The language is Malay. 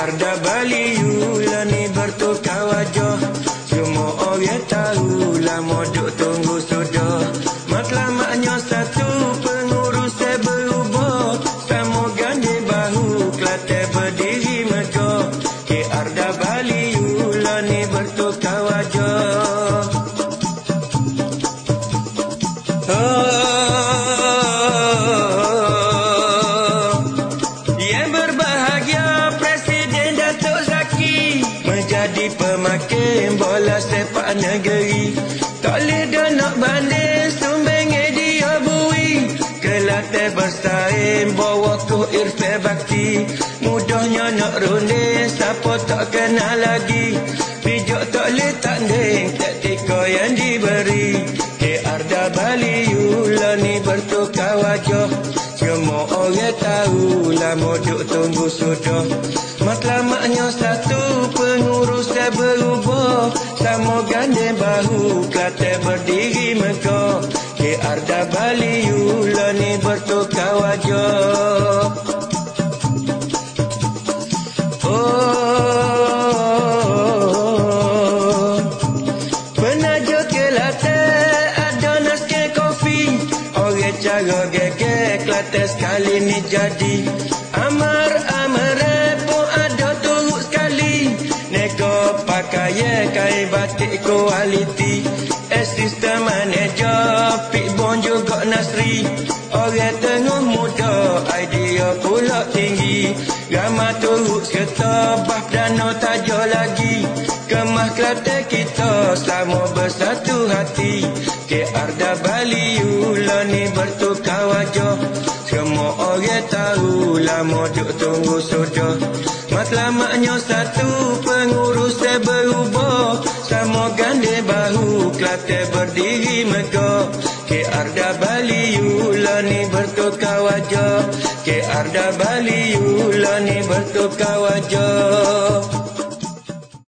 Arda Bali Yula ni bertukar wajah. Semua orang tahu lah modok tunggu sudah. Matlamatnya satu, pengurus saya berubah. Sama ganding bahu, Kelantan berdiri megah. Arda Bali Yula ni bertukar wajah. Yang berbahagia Presiden Datuk Zaki menjadi pemakin bola sepak negeri. Tak boleh dah nak banding sumbangan dia bui. Kelantan bersaing bawa ku Irfan Bakti. Mudahnya nak runding siapa tak kenal lagi. Pijak tak boleh tanding taktika yang diberi. Arda Bali Yula ni bertukar wajah. Semua orang tahu lah modok tunggu sudah. Matlamatnya satu, pengurus saya berubah. Sama gandeng bahu, Kelantan berdiri megah. Arda Bali Yula ni bertukar wajah. Penaja Kelantan ada nasken kopi. Orang cara geger Kelantan sekali ni jadi. Amar-amar pun ada turut sekali. Nego pakaian kain batik kualiti. Assistant manager Pikbon juga Nasri. Orang tengah muda, idea pula tinggi. Ramah turut serta, bah dana tajah lagi. Kemah Kelantan kita sama bersatu hati. Arda Bali Yula ni bertukar wajah. Semua orang tahu lah modok tunggu sudah. Matlamatnya satu, pengurus saya berubah. Sama gandeng bahu, Kelantan berdiri megah. Arda Bali Yula ni bertukar wajah. Arda Bali Yula ni bertukar wajah.